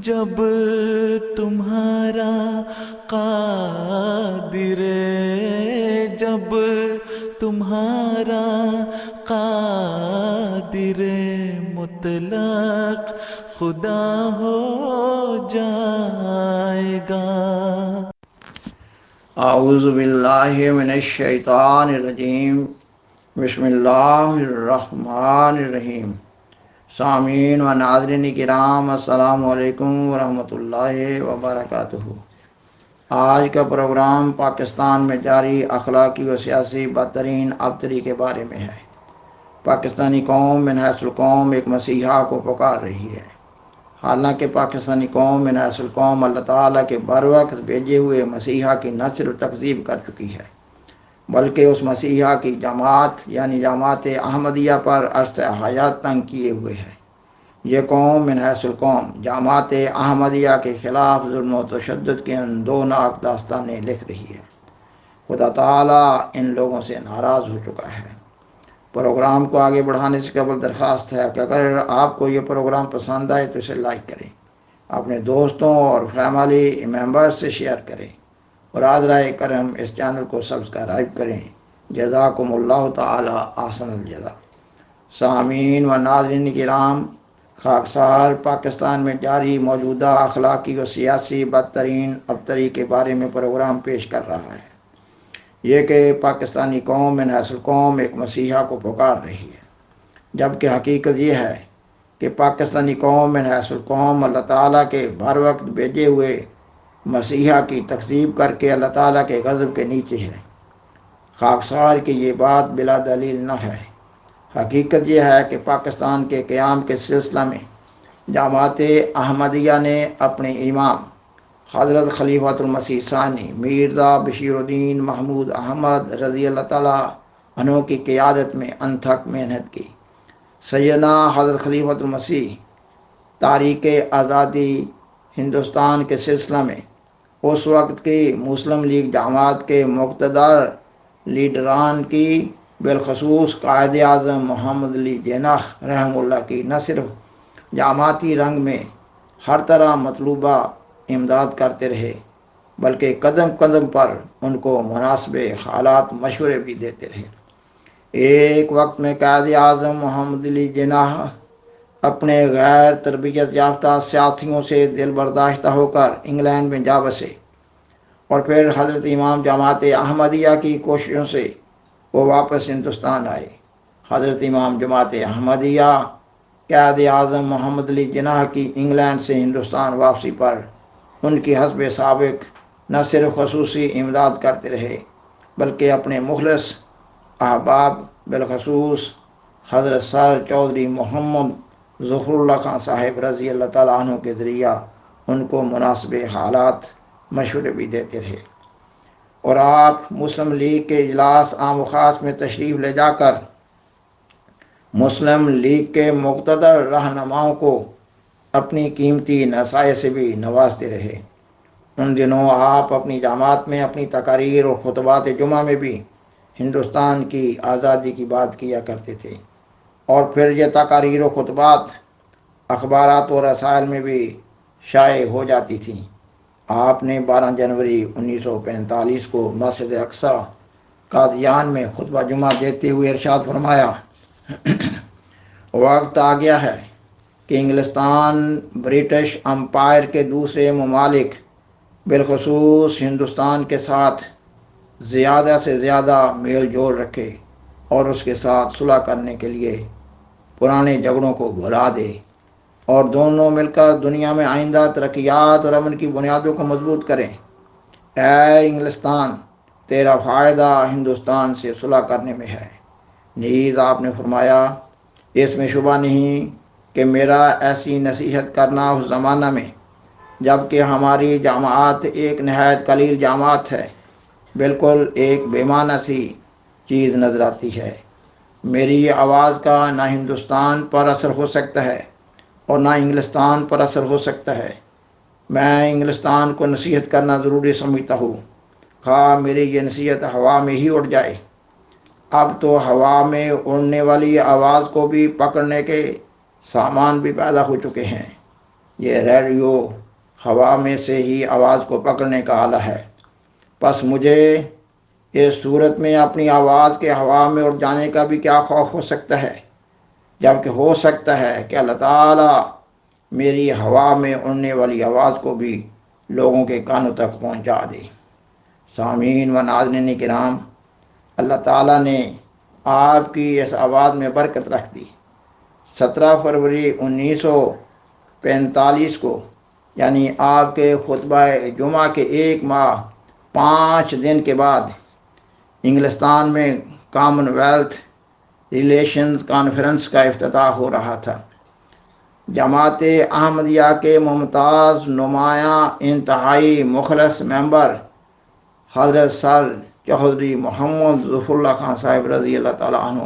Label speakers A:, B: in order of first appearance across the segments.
A: جب تمہارا قادر، جب تمہارا قادر مطلق خدا ہو جائے گا۔
B: اعوذ باللہ من الشیطان الرجیم، بسم اللہ الرحمن الرحیم۔ سامعین و ناظرین کرام، السلام علیکم ورحمۃ اللہ وبرکاتہ۔ آج کا پروگرام پاکستان میں جاری اخلاقی و سیاسی بدترین ابتری کے بارے میں ہے۔ پاکستانی قوم من حیث القوم ایک مسیحا کو پکار رہی ہے، حالانکہ پاکستانی قوم من حیث القوم اللہ تعالیٰ کے بروقت بھیجے ہوئے مسیحا کی نہ صرف تکذیب کر چکی ہے، بلکہ اس مسیحا کی جماعت یعنی جماعت احمدیہ پر عرصہ حیات تنگ کیے ہوئے ہے۔ یہ قوم من حیث القوم جماعت احمدیہ کے خلاف ظلم و تشدد کے ان دو ناک داستانیں لکھ رہی ہے۔ خدا تعالیٰ ان لوگوں سے ناراض ہو چکا ہے۔ پروگرام کو آگے بڑھانے سے قبل درخواست ہے کہ اگر آپ کو یہ پروگرام پسند آئے تو اسے لائک کریں، اپنے دوستوں اور فیملی ممبر سے شیئر کریں، اور حاضرہ کرم اس چینل کو سبسکرائب کریں۔ جزاکم اللہ تعالی احسن الجزا۔ سامعین و ناظرین کرام، خاکسار پاکستان میں جاری موجودہ اخلاقی و سیاسی بدترین ابتری کے بارے میں پروگرام پیش کر رہا ہے۔ یہ کہ پاکستانی قوم من حیث القوم ایک مسیحا کو پکار رہی ہے، جبکہ حقیقت یہ ہے کہ پاکستانی قوم من حیث القوم اللہ تعالیٰ کے بر وقت بھیجے ہوئے مسیحا کی تکذیب کر کے اللہ تعالیٰ کے غضب کے نیچے ہے۔ خاکسار کی یہ بات بلا دلیل نہ ہے۔ حقیقت یہ ہے کہ پاکستان کے قیام کے سلسلہ میں جماعت احمدیہ نے اپنے امام حضرت خلیفۃ المسیح ثانی مرزا بشیر الدین محمود احمد رضی اللہ تعالیٰ عنہ کی قیادت میں انتھک محنت کی۔ سیدنا حضرت خلیفۃ المسیح تحریک آزادی ہندوستان کے سلسلہ میں اس وقت کی مسلم لیگ جماعت کے مقتدر لیڈران کی، بالخصوص قائد اعظم محمد علی جناح رحمہ اللہ کی نہ صرف جماعتی رنگ میں ہر طرح مطلوبہ امداد کرتے رہے، بلکہ قدم قدم پر ان کو مناسب حالات مشورے بھی دیتے رہے۔ ایک وقت میں قائد اعظم محمد علی جناح اپنے غیر تربیت یافتہ ساتھیوں سے دل برداشتہ ہو کر انگلینڈ میں جا بسے، اور پھر حضرت امام جماعت احمدیہ کی کوششوں سے وہ واپس ہندوستان آئے۔ حضرت امام جماعت احمدیہ قائد اعظم محمد علی جناح کی انگلینڈ سے ہندوستان واپسی پر ان کی حسب سابق نہ صرف خصوصی امداد کرتے رہے، بلکہ اپنے مخلص احباب بالخصوص حضرت سر چودھری محمد ظفر اللہ خان صاحب رضی اللہ تعالیٰ عنہ کے ذریعہ ان کو مناسب حالات مشورے بھی دیتے رہے، اور آپ مسلم لیگ کے اجلاس عام و خاص میں تشریف لے جا کر مسلم لیگ کے مقتدر رہنماؤں کو اپنی قیمتی نصائح سے بھی نوازتے رہے۔ ان دنوں آپ اپنی جماعت میں اپنی تقاریر اور خطبات جمعہ میں بھی ہندوستان کی آزادی کی بات کیا کرتے تھے، اور پھر یہ تقاریر و خطبات اخبارات و رسائل میں بھی شائع ہو جاتی تھیں۔ آپ نے 12 جنوری 1945 کو مسجد اقصی قادیان میں خطبہ جمعہ دیتے ہوئے ارشاد فرمایا، وقت آ گیا ہے کہ انگلستان برٹش امپائر کے دوسرے ممالک بالخصوص ہندوستان کے ساتھ زیادہ سے زیادہ میل جول رکھے، اور اس کے ساتھ صلح کرنے کے لیے پرانے جھگڑوں کو بھلا دے، اور دونوں مل کر دنیا میں آئندہ ترقیات اور امن کی بنیادوں کو مضبوط کریں۔ اے انگلستان، تیرا فائدہ ہندوستان سے صلح کرنے میں ہے۔ نیز آپ نے فرمایا، اس میں شبہ نہیں کہ میرا ایسی نصیحت کرنا اس زمانہ میں جب کہ ہماری جماعت ایک نہایت قلیل جماعت ہے، بالکل ایک بے معنی سی چیز نظر آتی ہے۔ میری آواز کا نہ ہندوستان پر اثر ہو سکتا ہے اور نہ انگلستان پر اثر ہو سکتا ہے۔ میں انگلستان کو نصیحت کرنا ضروری سمجھتا ہوں، خواہ میری یہ نصیحت ہوا میں ہی اڑ جائے۔ اب تو ہوا میں اڑنے والی آواز کو بھی پکڑنے کے سامان بھی پیدا ہو چکے ہیں۔ یہ ریڈیو ہوا میں سے ہی آواز کو پکڑنے کا آلہ ہے، پس مجھے اس صورت میں اپنی آواز کے ہوا میں اڑ جانے کا بھی کیا خوف ہو سکتا ہے، جبکہ ہو سکتا ہے کہ اللہ تعالیٰ میری ہوا میں اڑنے والی آواز کو بھی لوگوں کے کانوں تک پہنچا دے۔ سامعین و ناظرین کرام، اللہ تعالیٰ نے آپ کی اس آواز میں برکت رکھ دی۔ 17 فروری 1945 کو، یعنی آپ کے خطبہ جمعہ کے 1 ماہ 5 دن کے بعد، انگلستان میں کامن ویلتھ ریلیشنز کانفرنس کا افتتاح ہو رہا تھا۔ جماعت احمدیہ کے ممتاز نمایاں انتہائی مخلص ممبر حضرت سر چودھری محمد ظفر اللہ خان صاحب رضی اللہ تعالیٰ عنہ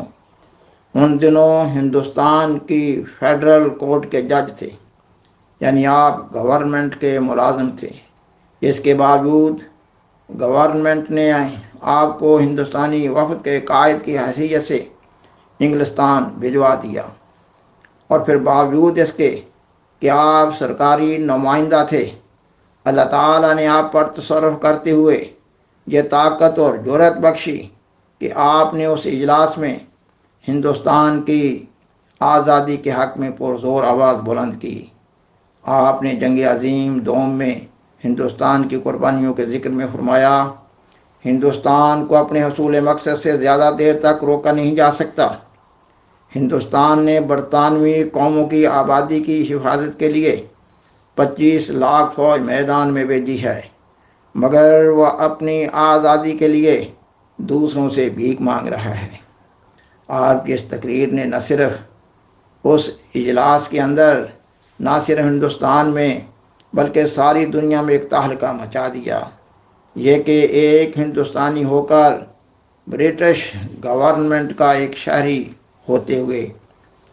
B: ان دنوں ہندوستان کی فیڈرل کورٹ کے جج تھے، یعنی آپ گورنمنٹ کے ملازم تھے۔ اس کے باوجود گورنمنٹ نے آپ کو ہندوستانی وفد کے قائد کی حیثیت سے انگلستان بھجوا دیا، اور پھر باوجود اس کے کہ آپ سرکاری نمائندہ تھے، اللہ تعالیٰ نے آپ پر تصرف کرتے ہوئے یہ طاقت اور جرأت بخشی کہ آپ نے اس اجلاس میں ہندوستان کی آزادی کے حق میں پرزور آواز بلند کی۔ آپ نے جنگ عظیم دوم میں ہندوستان کی قربانیوں کے ذکر میں فرمایا، ہندوستان کو اپنے حصول مقصد سے زیادہ دیر تک روکا نہیں جا سکتا۔ ہندوستان نے برطانوی قوموں کی آبادی کی حفاظت کے لیے 25 لاکھ فوج میدان میں بھیجی ہے، مگر وہ اپنی آزادی کے لیے دوسروں سے بھیک مانگ رہا ہے۔ آپ کی اس تقریر نے نہ صرف اس اجلاس کے اندر نہ صرف ہندوستان میں بلکہ ساری دنیا میں ایک تہلکہ مچا دیا، یہ کہ ایک ہندوستانی ہو کر برٹش گورنمنٹ کا ایک شہری ہوتے ہوئے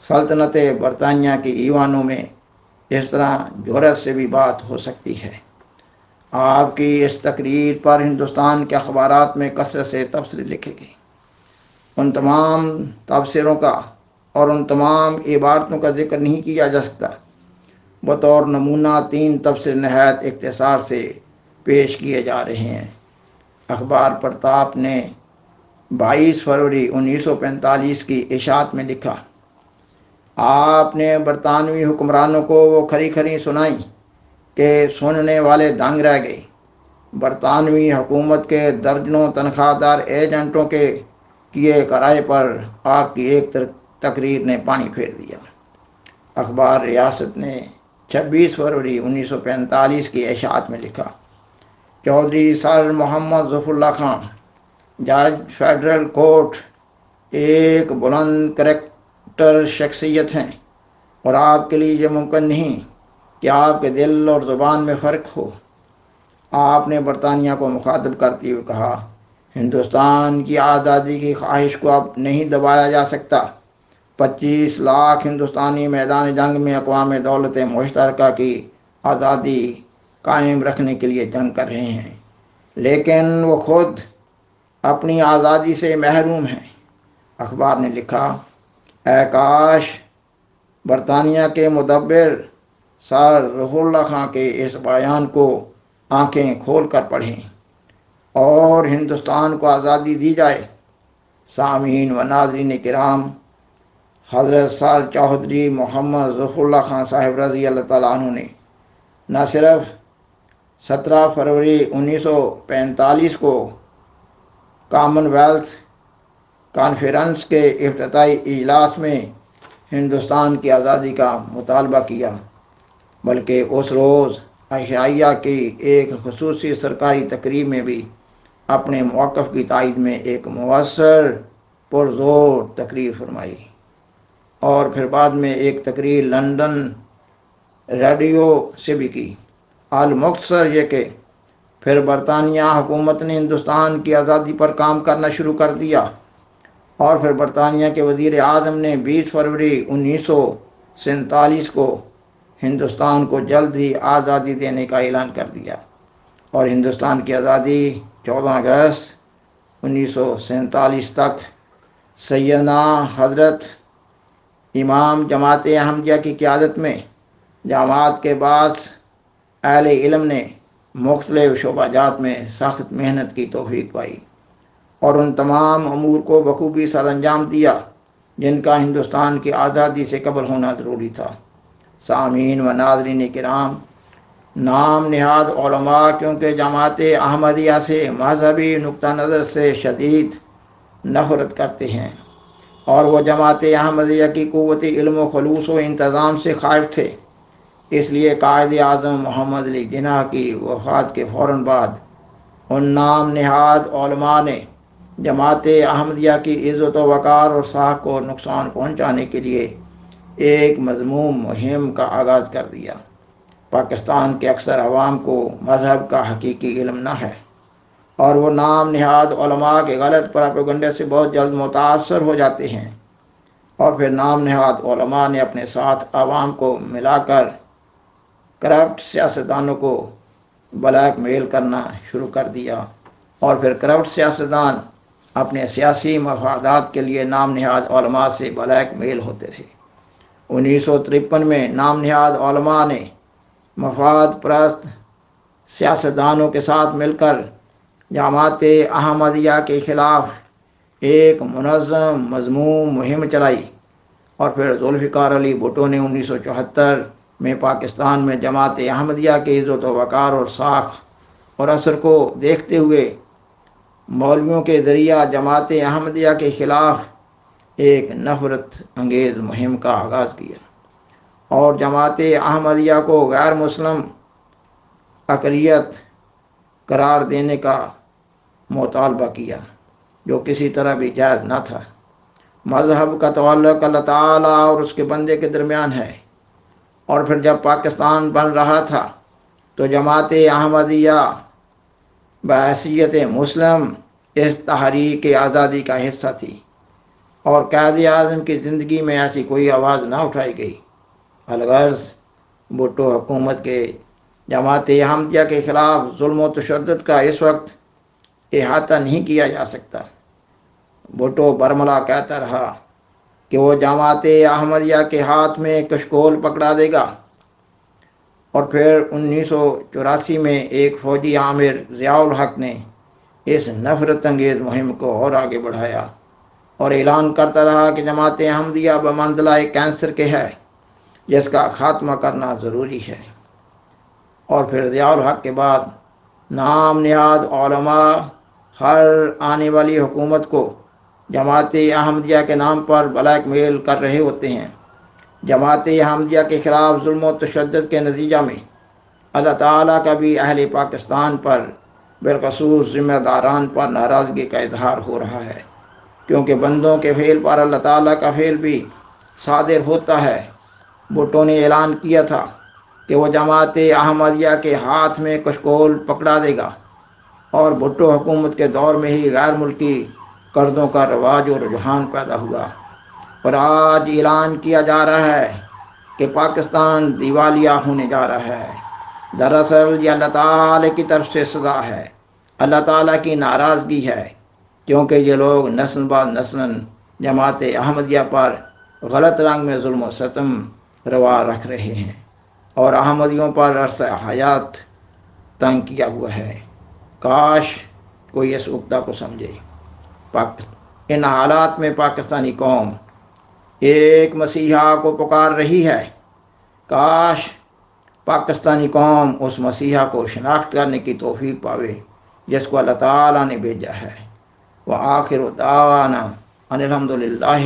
B: سلطنت برطانیہ کے ایوانوں میں اس طرح جرأت سے بھی بات ہو سکتی ہے۔ آپ کی اس تقریر پر ہندوستان کے اخبارات میں کثرت سے تبصرے لکھے گئے۔ ان تمام تبصروں کا اور ان تمام عبارتوں کا ذکر نہیں کیا جا سکتا۔ بطور نمونہ 3 تبصرے نہایت اختصار سے پیش کیے جا رہے ہیں۔ اخبار پرتاپ نے 22 فروری 1945 کی اشاعت میں لکھا، آپ نے برطانوی حکمرانوں کو وہ کھری کھری سنائیں کہ سننے والے دنگ رہ گئے۔ برطانوی حکومت کے درجنوں تنخواہ دار ایجنٹوں کے کیے کرائے پر آپ کی ایک تقریر نے پانی پھیر دیا۔ اخبار ریاست نے 26 فروری 1945 کی اشاعت میں لکھا، چودھری سر محمد ظفر اللہ خان جج فیڈرل کورٹ ایک بلند کریکٹر شخصیت ہیں، اور آپ کے لیے یہ ممکن نہیں کہ آپ کے دل اور زبان میں فرق ہو۔ آپ نے برطانیہ کو مخاطب کرتے ہوئے کہا، ہندوستان کی آزادی کی خواہش کو اب نہیں دبایا جا سکتا۔ 25 لاکھ ہندوستانی میدان جنگ میں اقوام دولت مشترکہ کی آزادی قائم رکھنے کے لیے جنگ کر رہے ہیں، لیکن وہ خود اپنی آزادی سے محروم ہیں۔ اخبار نے لکھا، اے کاش برطانیہ کے مدبر سر ظفر اللہ خان کے اس بیان کو آنکھیں کھول کر پڑھیں اور ہندوستان کو آزادی دی جائے۔ سامعین و ناظرین کرام، حضرت سر چودھری محمد ظفر اللہ خان صاحب رضی اللہ تعالیٰ عنہ نے نہ صرف 17 فروری 1945 کو کامن ویلتھ کانفرنس کے افتتاحی اجلاس میں ہندوستان کی آزادی کا مطالبہ کیا، بلکہ اس روز عشائیہ کی ایک خصوصی سرکاری تقریب میں بھی اپنے موقف کی تائید میں ایک مؤثر پرزور تقریر فرمائی، اور پھر بعد میں ایک تقریر لندن ریڈیو سے بھی کی۔ المختصر یہ کہ پھر برطانیہ حکومت نے ہندوستان کی آزادی پر کام کرنا شروع کر دیا، اور پھر برطانیہ کے وزیر اعظم نے 20 فروری 1947 کو ہندوستان کو جلد ہی آزادی دینے کا اعلان کر دیا، اور ہندوستان کی آزادی 14 اگست 1947 تک سیدنا حضرت امام جماعت احمدیہ کی قیادت میں جامعات کے بعد اہل علم نے مختلف شعبہ جات میں سخت محنت کی توفیق پائی اور ان تمام امور کو بخوبی سر انجام دیا جن کا ہندوستان کی آزادی سے قبل ہونا ضروری تھا۔ سامعین و ناظرین کرام، نام نہاد علماء کیونکہ جماعت احمدیہ سے مذہبی نقطہ نظر سے شدید نفرت کرتے ہیں اور وہ جماعت احمدیہ کی قوت علم و خلوص و انتظام سے خائف تھے، اس لیے قائد اعظم محمد علی جناح کی وفات کے فوراً بعد ان نام نہاد علماء نے جماعت احمدیہ کی عزت و وقار اور ساکھ کو نقصان پہنچانے کے لیے ایک مذموم مہم کا آغاز کر دیا۔ پاکستان کے اکثر عوام کو مذہب کا حقیقی علم نہ ہے اور وہ نام نہاد علماء کے غلط پروپیگنڈے سے بہت جلد متاثر ہو جاتے ہیں، اور پھر نام نہاد علماء نے اپنے ساتھ عوام کو ملا کر کرپٹ سیاستدانوں کو بلیک میل کرنا شروع کر دیا، اور پھر کرپٹ سیاستدان اپنے سیاسی مفادات کے لیے نام نہاد علماء سے بلیک میل ہوتے رہے۔ 1953 میں نام نہاد علماء نے مفاد پرست سیاستدانوں کے ساتھ مل کر جماعت احمدیہ کے خلاف ایک منظم مضموم مہم چلائی، اور پھر ذوالفقار علی بھٹو نے 1974 میں پاکستان میں جماعت احمدیہ کے عزت و وقار اور ساکھ اور اثر کو دیکھتے ہوئے مولویوں کے ذریعہ جماعت احمدیہ کے خلاف ایک نفرت انگیز مہم کا آغاز کیا اور جماعت احمدیہ کو غیر مسلم اقلیت قرار دینے کا مطالبہ کیا، جو کسی طرح بھی جائز نہ تھا۔ مذہب کا تعلق اللہ تعالیٰ اور اس کے بندے کے درمیان ہے، اور پھر جب پاکستان بن رہا تھا تو جماعت احمدیہ بحیثیت مسلم اس تحریک آزادی کا حصہ تھی، اور قائد اعظم کی زندگی میں ایسی کوئی آواز نہ اٹھائی گئی۔ الغرض بھٹو حکومت کے جماعت احمدیہ کے خلاف ظلم و تشدد کا اس وقت احاطہ نہیں کیا جا سکتا۔ بھٹو برملا کہتا رہا کہ وہ جماعت احمدیہ کے ہاتھ میں کشکول پکڑا دے گا، اور پھر 1984 میں ایک فوجی عامر ضیاء الحق نے اس نفرت انگیز مہم کو اور آگے بڑھایا اور اعلان کرتا رہا کہ جماعت احمدیہ بمنزلہ ایک کینسر کے ہے جس کا خاتمہ کرنا ضروری ہے۔ اور پھر ضیاء الحق کے بعد نام نہاد علماء ہر آنے والی حکومت کو جماعت احمدیہ کے نام پر بلیک میل کر رہے ہوتے ہیں۔ جماعت احمدیہ کے خلاف ظلم و تشدد کے نتیجہ میں اللہ تعالیٰ کا بھی اہل پاکستان پر بالخصوص ذمہ داران پر ناراضگی کا اظہار ہو رہا ہے، کیونکہ بندوں کے فعل پر اللہ تعالیٰ کا فعل بھی صادر ہوتا ہے۔ بھٹو نے اعلان کیا تھا کہ وہ جماعت احمدیہ کے ہاتھ میں کشکول پکڑا دے گا، اور بھٹو حکومت کے دور میں ہی غیر ملکی قرضوں کا رواج اور رجحان پیدا ہوا، اور آج اعلان کیا جا رہا ہے کہ پاکستان دیوالیہ ہونے جا رہا ہے۔ دراصل یہ اللہ تعالیٰ کی طرف سے سزا ہے، اللہ تعالیٰ کی ناراضگی ہے، کیونکہ یہ لوگ نسل بعد نسل جماعت احمدیہ پر غلط رنگ میں ظلم و ستم روا رکھ رہے ہیں اور احمدیوں پر عرصہ حیات تنگ کیا ہوا ہے۔ کاش کوئی اس عقدہ کو سمجھے۔ ان حالات میں پاکستانی قوم ایک مسیحا کو پکار رہی ہے۔ کاش پاکستانی قوم اس مسیحا کو شناخت کرنے کی توفیق پاوے جس کو اللہ تعالیٰ نے بھیجا ہے۔ وآخر دعوانا ان الحمدللہ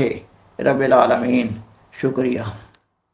B: رب العالمین۔ شکریہ۔